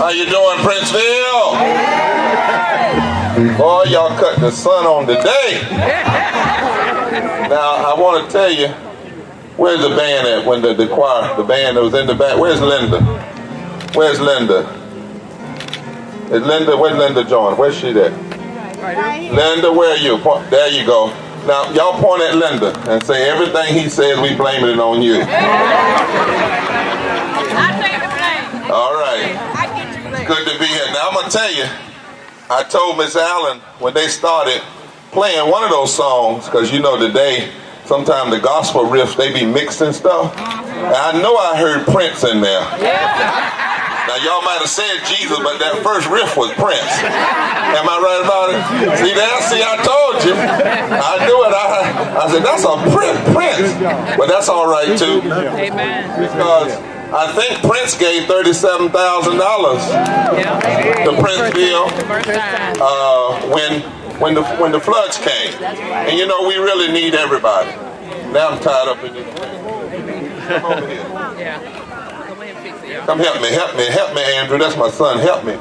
How you doing, Princeville? Boy, y'all cut the sun on today. Now, I want to tell you, where's the band at when the choir, the band that was in the back? Where's Linda? Where's Linda? Is Linda, where's Linda John? Where's she at? Linda, where are you? There you go. Now, y'all point at Linda and say, everything he says, we blaming it on you. I take the blame. All right. I get you blame. Good to be here. Now, I'm going to tell you, I told Miss Allen when they started playing one of those songs, because you know today, sometimes the gospel riffs, they be mixing stuff. And I know I heard Prince in there. Now, y'all might have said Jesus, but that first riff was Prince. Am I right about it? See that? See, I told you. I knew it. I said, that's a Prince. But that's all right, too. Amen. Because I think Prince gave $37,000 to Princeville when the floods came. And you know, we really need everybody. Now I'm tied up in this thing. Come over here. Yeah. Come help me, Andrew. That's my son. Help me.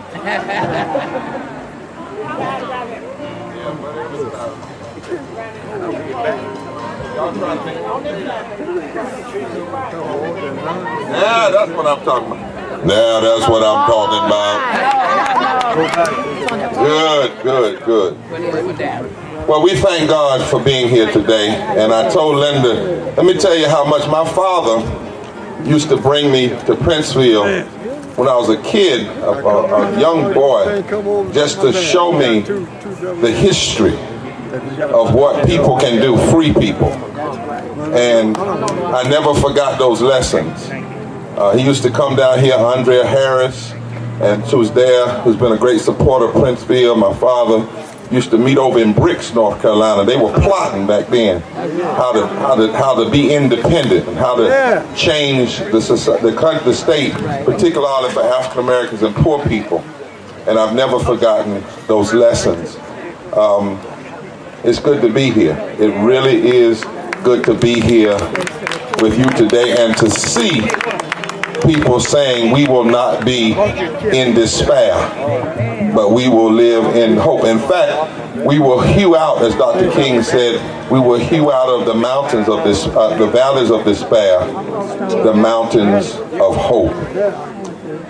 Yeah, that's what I'm talking about. Yeah, that's what I'm talking about. Good. Well, we thank God for being here today. And I told Linda, let me tell you how much my father used to bring me to Princeville when I was a kid, a young boy, just to show me the history of what people can do, free people. And I never forgot those lessons. He used to come down here, Andrea Harris, and she was there, who's been a great supporter of Princeville. My father used to meet over in Bricks, North Carolina. They were plotting back then how to be independent and how to change the state, particularly for African Americans and poor people. And I've never forgotten those lessons. It's good to be here. It really is good to be here with you today and to see people saying we will not be in despair, but we will live in hope. In fact, we will hew out, as Dr. King said, we will hew out of the mountains of this, the valleys of despair, the mountains of hope.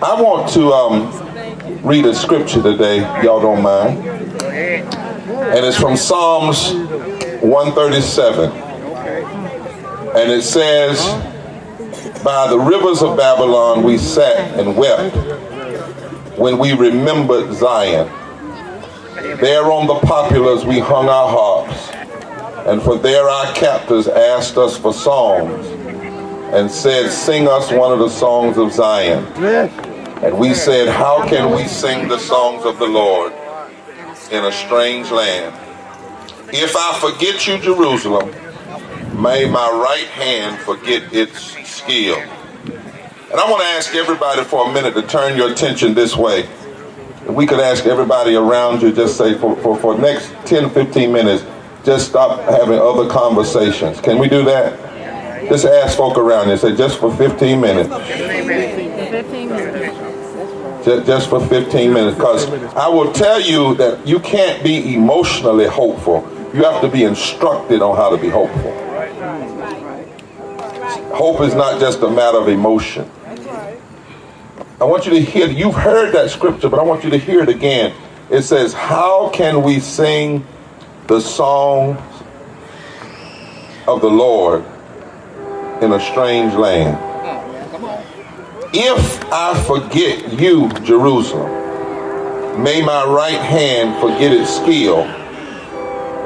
I want to read a scripture today, y'all don't mind, and it's from Psalms 137, and it says, by the rivers of Babylon we sat and wept when we remembered Zion. There on the populars we hung our harps, and for there our captors asked us for songs and said, sing us one of the songs of Zion. And we said, how can we sing the songs of the Lord in a strange land? If I forget you, Jerusalem, may my right hand forget its skill. And I want to ask everybody for a minute to turn your attention this way. If we could ask everybody around you, just say for the next 10, 15 minutes, just stop having other conversations. Can we do that? Just ask folk around you, say just for 15 minutes. Just for 15 minutes, because I will tell you that you can't be emotionally hopeful. You have to be instructed on how to be hopeful. Hope is not just a matter of emotion. I want you to hear, you've heard that scripture, but I want you to hear it again. It says, how can we sing the songs of the Lord in a strange land? If I forget you, Jerusalem, may my right hand forget its skill,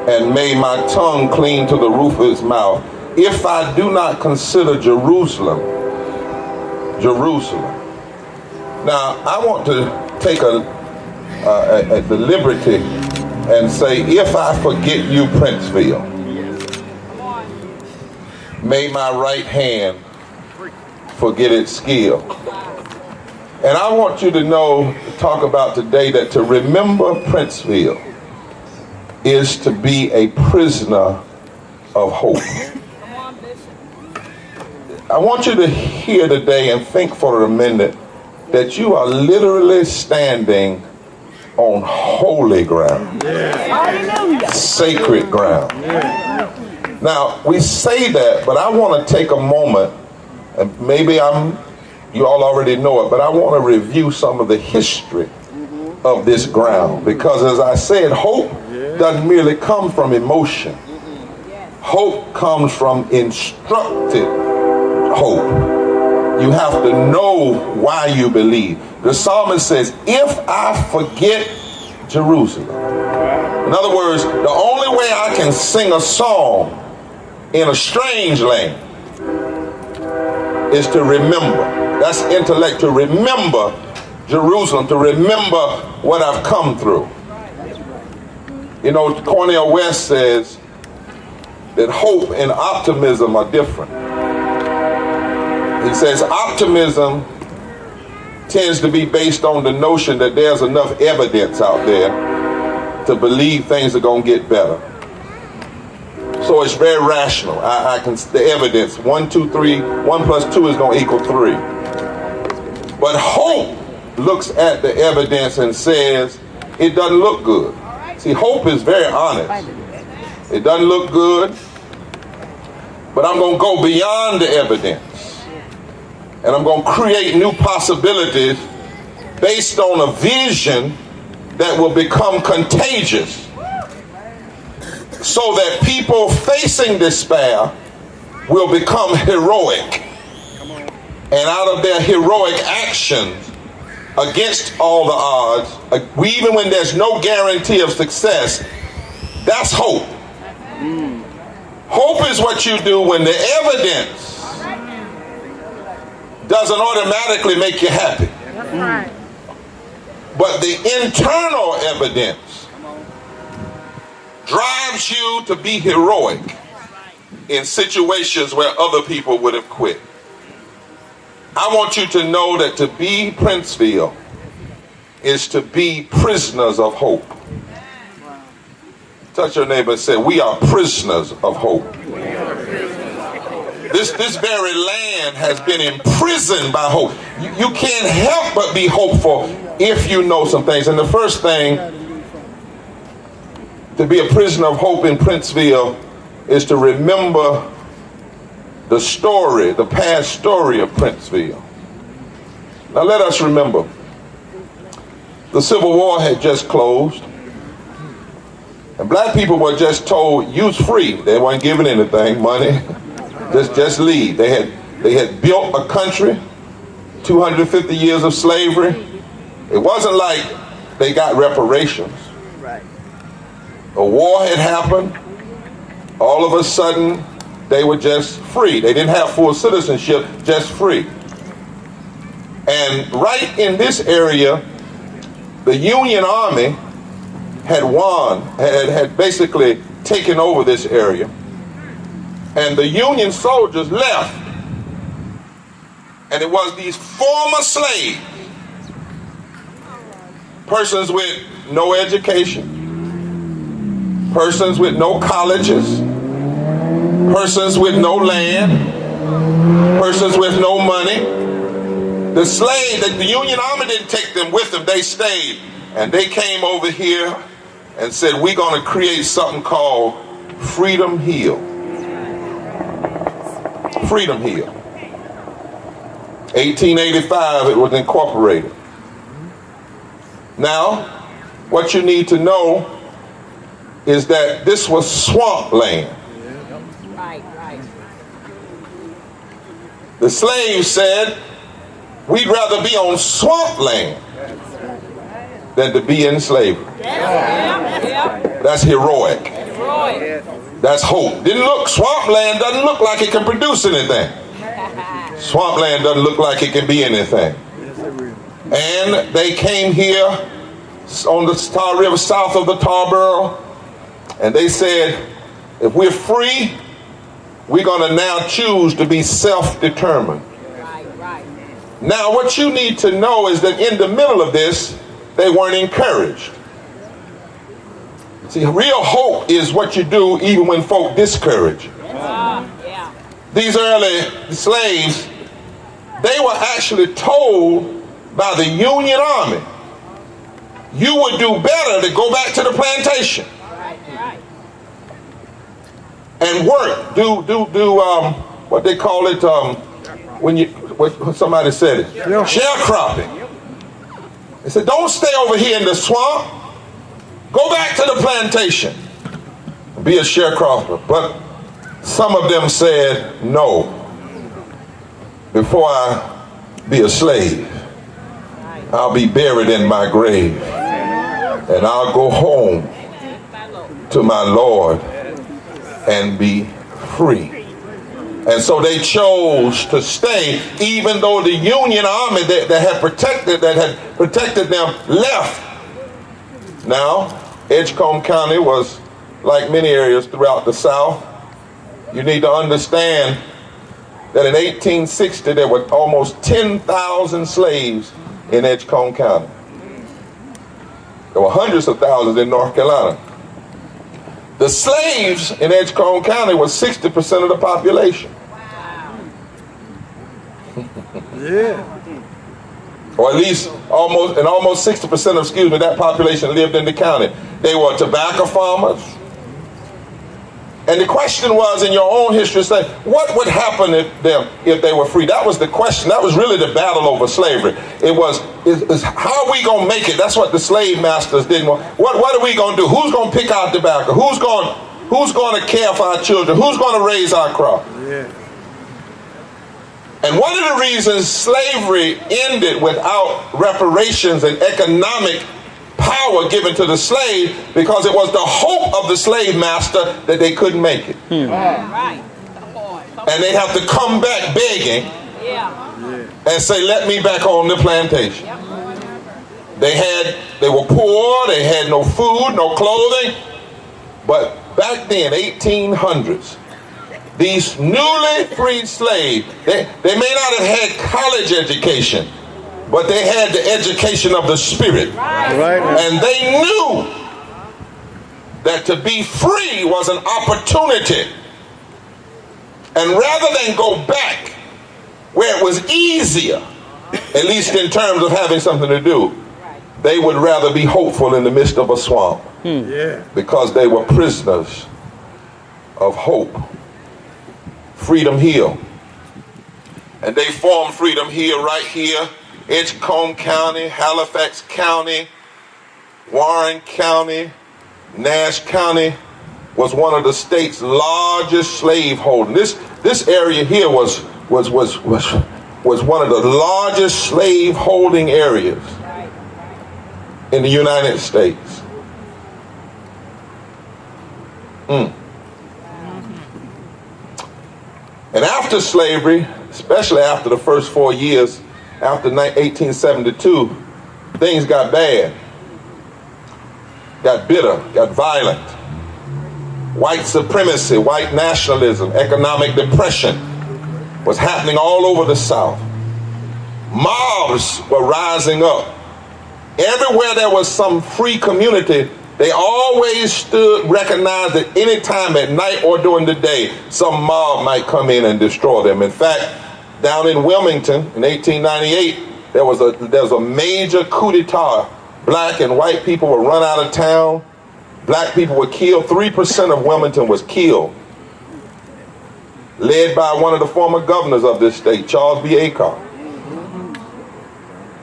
and may my tongue cling to the roof of its mouth. If I do not consider Jerusalem. Now, I want to take the liberty and say, if I forget you, Princeville, may my right hand forget its skill. And I want you to know, talk about today, that to remember Princeville is to be a prisoner of hope. I want you to hear today and think for a minute that you are literally standing on holy ground, sacred ground. Now, we say that, but I want to take a moment, and maybe you all already know it, but I want to review some of the history of this ground. Because as I said, hope doesn't merely come from emotion. Hope comes from instructed hope. You have to know why you believe. The psalmist says, if I forget Jerusalem. In other words, the only way I can sing a song in a strange land is to remember. That's intellect, to remember Jerusalem, to remember what I've come through. You know, Cornel West says that hope and optimism are different. He says optimism tends to be based on the notion that there's enough evidence out there to believe things are going to get better. So it's very rational. The evidence, 1, 2, 3, 1 plus 2 is going to equal 3. But hope looks at the evidence and says it doesn't look good. See, hope is very honest. It doesn't look good, but I'm going to go beyond the evidence. And I'm going to create new possibilities based on a vision that will become contagious, so that people facing despair will become heroic. And out of their heroic actions against all the odds, even when there's no guarantee of success, that's hope. Hope is what you do when the evidence doesn't automatically make you happy. But the internal evidence drives you to be heroic in situations where other people would have quit. I want you to know that to be Princeville is to be prisoners of hope. Touch your neighbor and say, we are prisoners of hope. This very land has been imprisoned by hope. You can't help but be hopeful if you know some things. And the first thing to be a prisoner of hope in Princeville is to remember the story, the past story of Princeville. Now let us remember, the Civil War had just closed, and black people were just told, use free. They weren't given anything, money, just leave. They had built a country, 250 years of slavery. It wasn't like they got reparations. A war had happened. All of a sudden, they were just free. They didn't have full citizenship, just free. And right in this area, the Union Army had won, had basically taken over this area. And the Union soldiers left. And it was these former slaves, persons with no education, persons with no colleges, persons with no land, persons with no money. The slave, the Union Army didn't take them with them, they stayed. And they came over here and said, we're going to create something called Freedom Hill. Freedom Hill. 1885, it was incorporated. Now, what you need to know is that this was swamp land. Right. The slaves said, we'd rather be on swamp land than to be in slavery. That's heroic. That's hope. Swamp land doesn't look like it can produce anything. Swamp land doesn't look like it can be anything. And they came here on the Tar River, south of the Tarboro, and they said, if we're free, we're going to now choose to be self-determined. Now, what you need to know is that in the middle of this, they weren't encouraged. See, real hope is what you do even when folk discourage you. These early slaves, they were actually told by the Union Army, you would do better to go back to the plantation and work. Do what they call it when somebody said it, sharecropping. They said, don't stay over here in the swamp. Go back to the plantation. Be a sharecropper. But some of them said, no. Before I be a slave, I'll be buried in my grave. And I'll go home to my Lord and be free. And so they chose to stay, even though the Union Army that had protected them left. Now, Edgecombe County was like many areas throughout the South. You need to understand that in 1860 there were almost 10,000 slaves in Edgecombe County. There were hundreds of thousands in North Carolina. The slaves in Edgecombe County was 60% of the population. Yeah. Or at least almost 60% of, that population lived in the county. They were tobacco farmers. And the question was, in your own history, say, what would happen if they were free? That was the question. That was really the battle over slavery. It was, how are we going to make it? That's what the slave masters didn't want. What are we going to do? Who's going to pick out tobacco? Who's going to care for our children? Who's going to raise our crop? Yeah. And one of the reasons slavery ended without reparations and economic power given to the slave, because it was the hope of the slave master that they couldn't make it. Right. And they'd have to come back begging and say, let me back on the plantation. They were poor, they had no food, no clothing. But back then, 1800s, these newly freed slaves, they may not have had college education, but they had the education of the spirit. Right. And they knew that to be free was an opportunity. And rather than go back where it was easier, at least in terms of having something to do, they would rather be hopeful in the midst of a swamp. Yeah. Because they were prisoners of hope. Freedom Hill. And they formed Freedom Hill right here. Edgecombe County, Halifax County, Warren County, Nash County was one of the state's largest slave holding. This area here was one of the largest slave holding areas in the United States. And after slavery, especially after the first 4 years, after 1872, things got bad, got bitter, got violent. White supremacy, white nationalism, economic depression was happening all over the South. Mobs were rising up. Everywhere there was some free community, they always recognized that any time at night or during the day, some mob might come in and destroy them. In fact, down in Wilmington in 1898, there was a major coup d'etat. Black and white people were run out of town. Black people were killed. 3% of Wilmington was killed. Led by one of the former governors of this state, Charles B. Acott.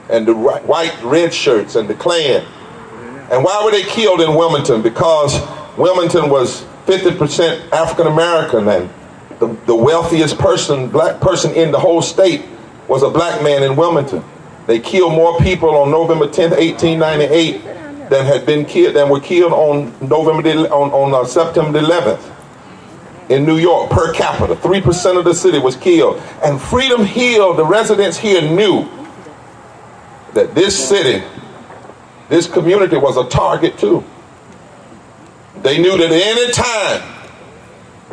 And the white red shirts and the Klan. And why were they killed in Wilmington? Because Wilmington was 50% African American, and the wealthiest black person in the whole state was a black man in Wilmington. They killed more people on November 10th, 1898 than were killed on September 11th in New York per capita. 3% of the city was killed. And Freedom Hill, the residents here knew that this city, this community was a target too. They knew that at any time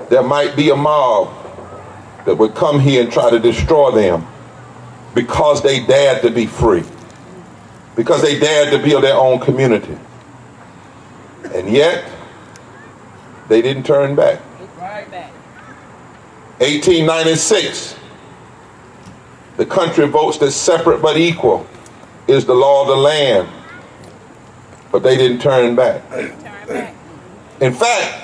there might be a mob that would come here and try to destroy them because they dared to be free, because they dared to build their own community. And yet, they didn't turn back. 1896, the country votes as separate but equal. is the law of the land. But they didn't turn back. In fact,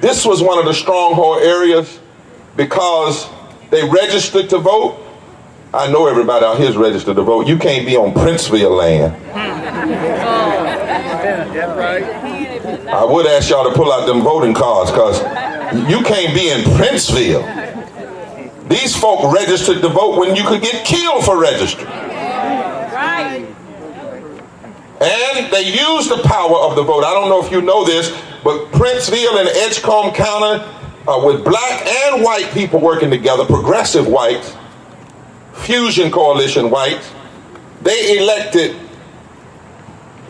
this was one of the stronghold areas because they registered to vote. I know everybody out here is registered to vote. You can't be on Princeville land. I would ask y'all to pull out them voting cards because you can't be in Princeville. These folk registered to vote when you could get killed for registering. Right. And they used the power of the vote. I don't know if you know this, but Princeville and Edgecombe County, with black and white people working together, progressive whites, Fusion Coalition whites, they elected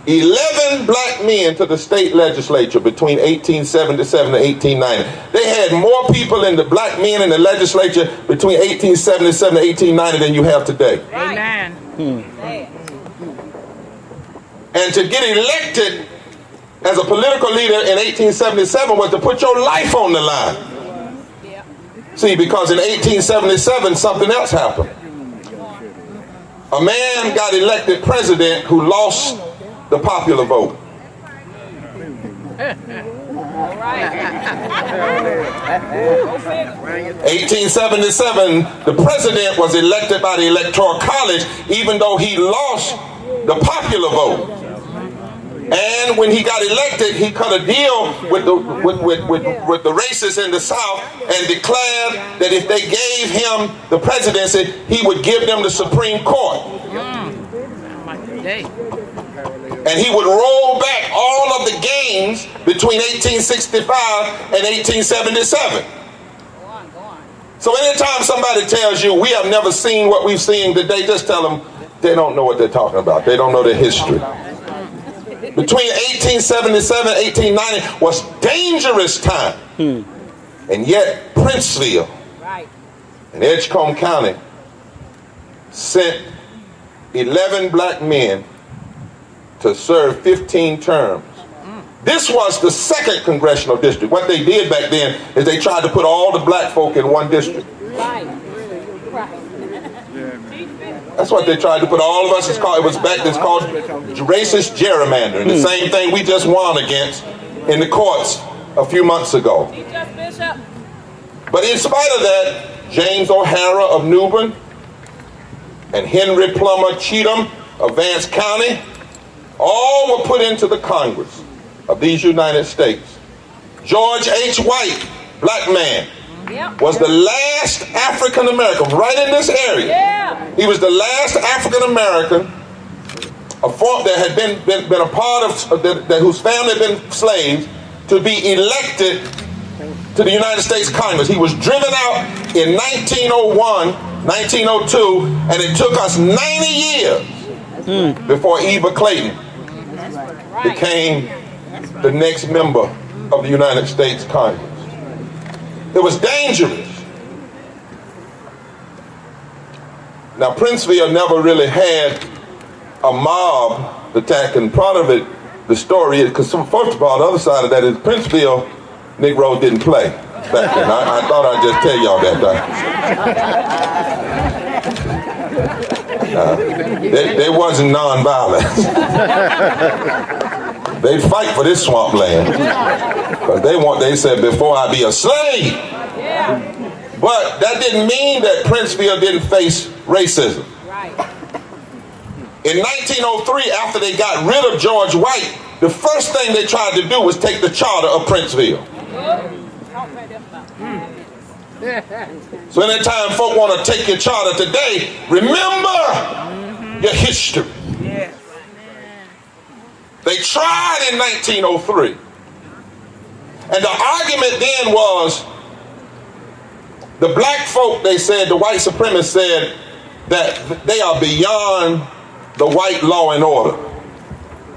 11 black men to the state legislature between 1877 and 1890. They had more people in the black men in the legislature between 1877 and 1890 than you have today. Amen. And to get elected as a political leader in 1877 was to put your life on the line. See, because in 1877 something else happened. A man got elected president who lost the popular vote. 1877, the president was elected by the Electoral College even though he lost the popular vote. And when he got elected, he cut a deal with the racists in the South and declared that if they gave him the presidency, he would give them the Supreme Court. And he would roll back all of the gains between 1865 and 1877. So anytime somebody tells you we have never seen what we've seen today, just tell them they don't know what they're talking about. They don't know the history. Between 1877 and 1890 was dangerous time. And yet Princeville and Edgecombe County sent 11 black men to serve 15 terms. This was the 2nd congressional district. What they did back then is they tried to put all the black folk in one district. That's what they tried to put all of us. It's called racist gerrymandering. The same thing we just won against in the courts a few months ago. But in spite of that, James O'Hara of Newbern and Henry Plummer Cheatham of Vance County all were put into the Congress of these United States. George H. White, black man, was the last African American right in this area. He was the last African American that had been a part of whose family had been slaves to be elected to the United States Congress. He was driven out in 1901, 1902, and it took us 90 years before Eva Clayton became the next member of the United States Congress. It was dangerous. Now, Princeville never really had a mob attack, and part of it, the story is, because first of all, the other side of that is Princeville Negroes didn't play back then. I thought I'd just tell y'all that. They wasn't non-violent. They fight for this swampland. Because they said, before I be a slave. But that didn't mean that Princeville didn't face racism. In 1903, after they got rid of George White, the first thing they tried to do was take the charter of Princeville. So anytime folk want to take your charter today, remember your history. They tried in 1903. And the argument then was, the black folk, they said, the white supremacists said that they are beyond the white law and order.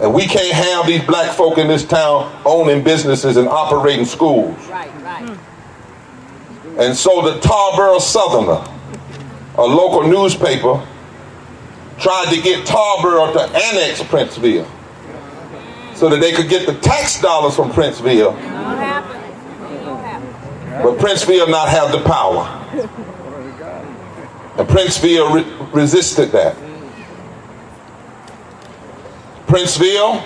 And we can't have these black folk in this town owning businesses and operating schools. And so the Tarboro Southerner, a local newspaper, tried to get Tarboro to annex Princeville so that they could get the tax dollars from Princeville. But Princeville not have the power. And Princeville resisted that. Princeville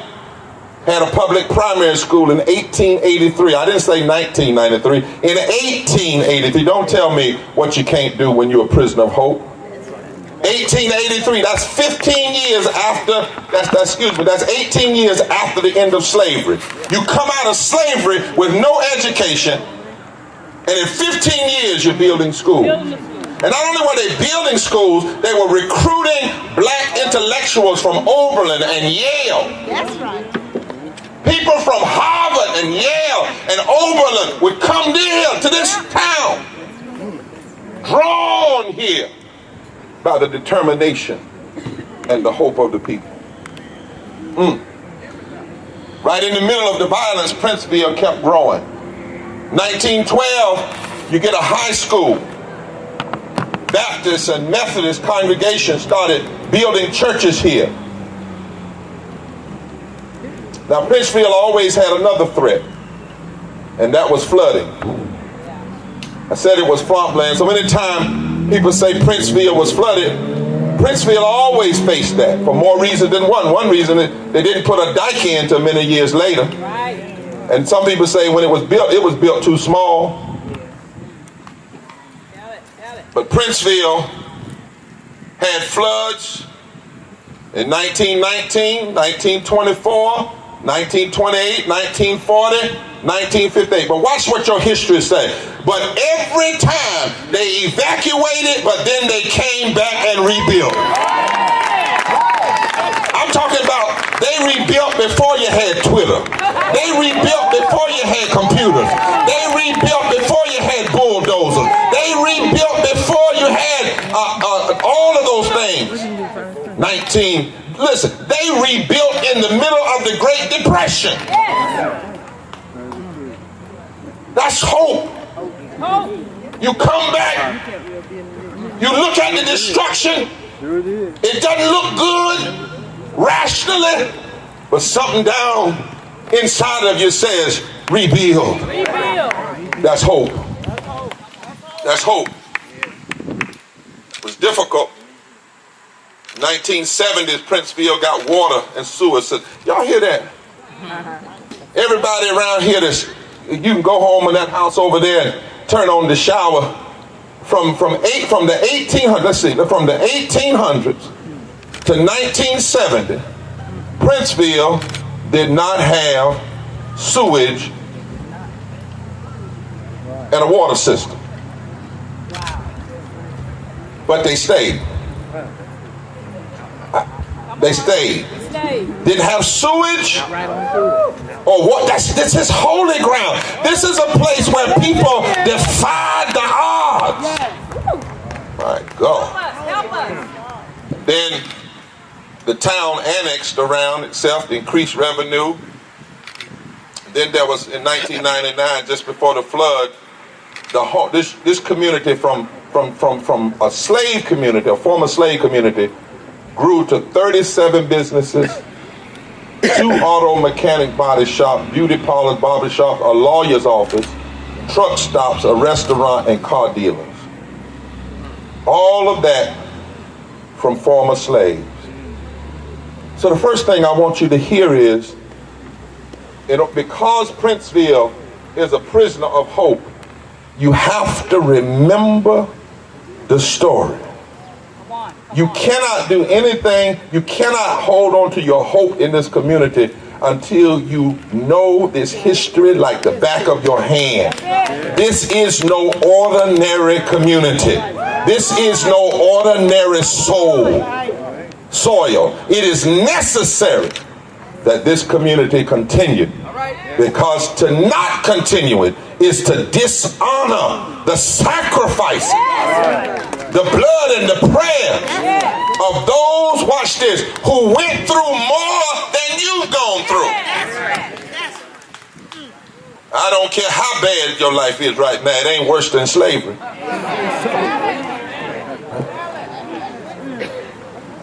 had a public primary school in 1883. I didn't say 1993. In 1883. Don't tell me what you can't do when you're a prisoner of hope. 1883. That's 15 years after. That's 18 years after the end of slavery. You come out of slavery with no education, and in 15 years you're building schools. And not only were they building schools, they were recruiting black intellectuals from Oberlin and Yale. That's right. People from Harvard and Yale and Oberlin would come here to this town, drawn here by the determination and the hope of the people. Right in the middle of the violence, Princeville kept growing. 1912, you get a high school. Baptist and Methodist congregations started building churches here. Now, Princeville always had another threat, and that was flooding. I said it was swampland, so anytime people say Princeville was flooded, Princeville always faced that for more reasons than one. One reason is they didn't put a dike in until many years later. Right. And some people say when it was built too small. But Princeville had floods in 1919, 1924, 1928, 1940, 1958. But watch what your history says. But every time they evacuated, but then they came back and rebuilt. I'm talking about they rebuilt before you had Twitter. They rebuilt before you had computers. They rebuilt before you had bulldozers. They rebuilt before you had all of those things. Listen, they rebuilt in the middle of the Great Depression. That's hope. You come back, you look at the destruction, it doesn't look good rationally, but something down inside of you says, rebuild. That's hope. That's hope. It was difficult. 1970s, Princeville got water and sewer. So, y'all hear that? Everybody around here, you can go home in that house over there and turn on the shower. From the 1800s, let's see, from the 1800s to 1970, Princeville did not have sewage and a water system. But they stayed. They stayed. Didn't have sewage or what? This is holy ground. This is a place where people defied the odds. My God. Then the town annexed around itself, increased revenue. Then there was in 1999, just before the flood, this community from a slave community, a former slave community, grew to 37 businesses, 2 auto mechanic body shops, beauty parlors, barber shop, a lawyer's office, truck stops, a restaurant, and car dealers. All of that from former slaves. So the first thing I want you to hear is, because Princeville is a prisoner of hope, you have to remember the story. You cannot do anything, you cannot hold on to your hope in this community until you know this history like the back of your hand. This is no ordinary community. This is no ordinary soil. It is necessary that this community continue, because to not continue it is to dishonor the sacrifice, the blood and the prayers of those, watch this, who went through more than you've gone through. I don't care how bad your life is right now, it ain't worse than slavery.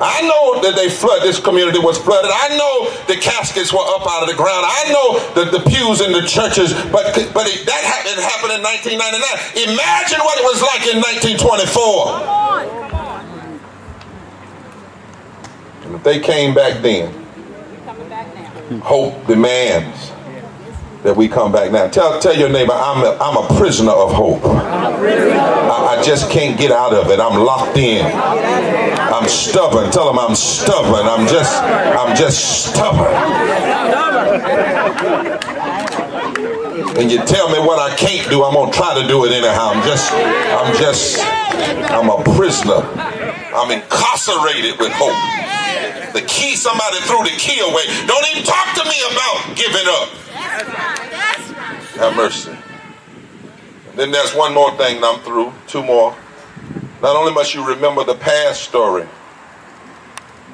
I know that this community was flooded. I know the caskets were up out of the ground. I know that the pews in the churches, but that happened in 1999. Imagine what it was like in 1924. And if they came back then, Hope demands that we come back now. Tell your neighbor, I'm a prisoner of hope. I just can't get out of it. I'm locked in. I'm stubborn. Tell them I'm stubborn. I'm just stubborn. And you tell me what I can't do, I'm gonna try to do it anyhow. I'm a prisoner. I'm incarcerated with hope. The key, somebody threw the key away. Don't even talk to me about giving up. Have mercy. Then there's one more thing, and I'm through. Two more. Not only must you remember the past story,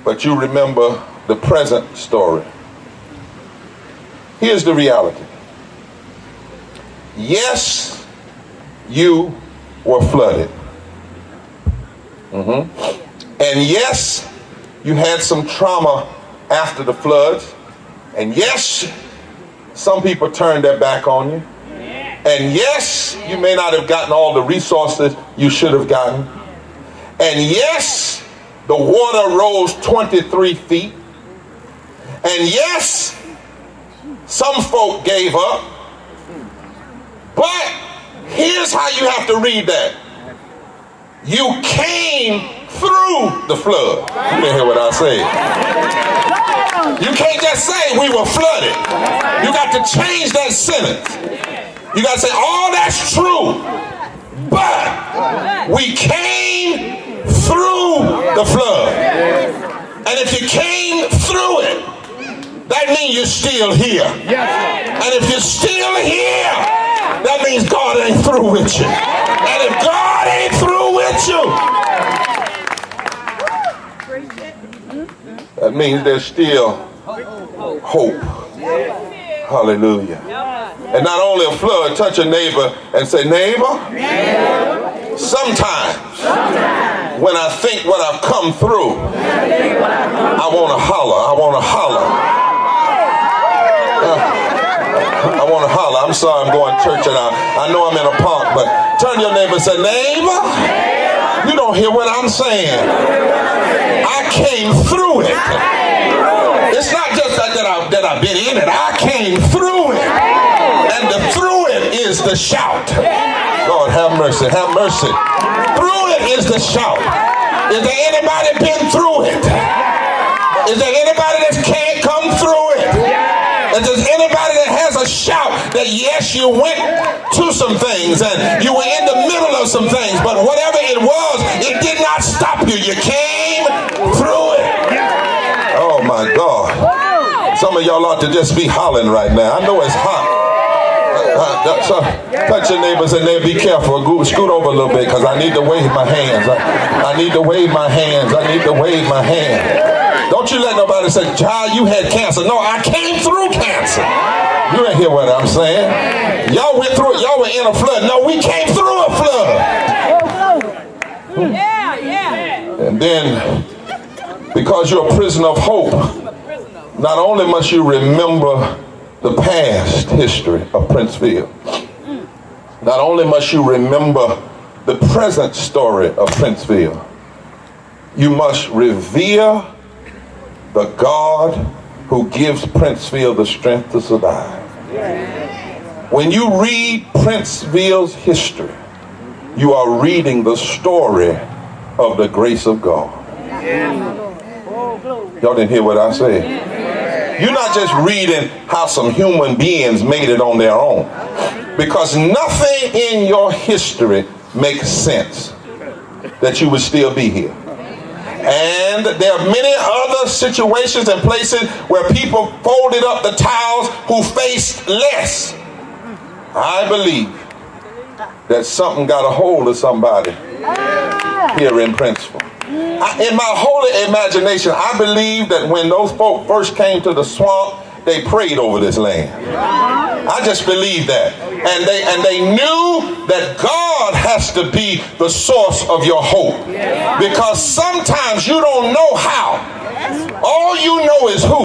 but you remember the present story. Here's the reality. Yes, you were flooded. And yes, you had some trauma after the floods. And yes, some people turned their back on you. And yes, you may not have gotten all the resources you should have gotten. And yes, the water rose 23 feet. And yes, some folk gave up. But here's how you have to read that. You came through the flood. You didn't hear what I said. You can't just say we were flooded. You got to change that sentence. You got to say, oh, that's true. But we came through the flood. And if you came through it, that means you're still here. And if you're still here, that means God ain't through with you. And if God ain't through with you, that means there's still hope. Hallelujah. And not only a flood, touch a neighbor and say, neighbor, sometimes when I think what I've come through, I want to holler. I want to holler. I want to holler. I'm sorry I'm going to church and I know I'm in a park, but turn to your neighbor and say, neighbor, you don't hear what I'm saying. I came through it. It's not just that I've been in it. I came through it. And the through it is the shout. Lord, have mercy, have mercy. Through it is the shout. Is there anybody been through it? Is there anybody that can't come through it? Is there anybody that has a shout that yes, you went to some things and you were in the middle of some things, but whatever it was, it did not stop you. You came through it. Oh my God. Some of y'all ought to just be hollering right now. I know it's hot. So touch your neighbors and they be careful. Scoot over a little bit because I need to wave my hands. I need to wave my hands. I need to wave my hands. Don't you let nobody say, child, you had cancer. No, I came through cancer. You ain't hear what I'm saying. Y'all went through it. Y'all were in a flood. No, we came through a flood. And then, because you're a prisoner of hope, not only must you remember the past history of Princeville, not only must you remember the present story of Princeville, you must revere the God who gives Princeville the strength to survive. When you read Princeville's history, you are reading the story of the grace of God. Y'all didn't hear what I said. You're not just reading how some human beings made it on their own. Because nothing in your history makes sense that you would still be here. And there are many other situations and places where people folded up the towels who faced less. I believe that something got a hold of somebody here in Princeville. In my holy imagination, I believe that when those folk first came to the swamp, they prayed over this land. I just believe that. And they knew that God has to be the source of your hope. Because sometimes you don't know how. All you know is who.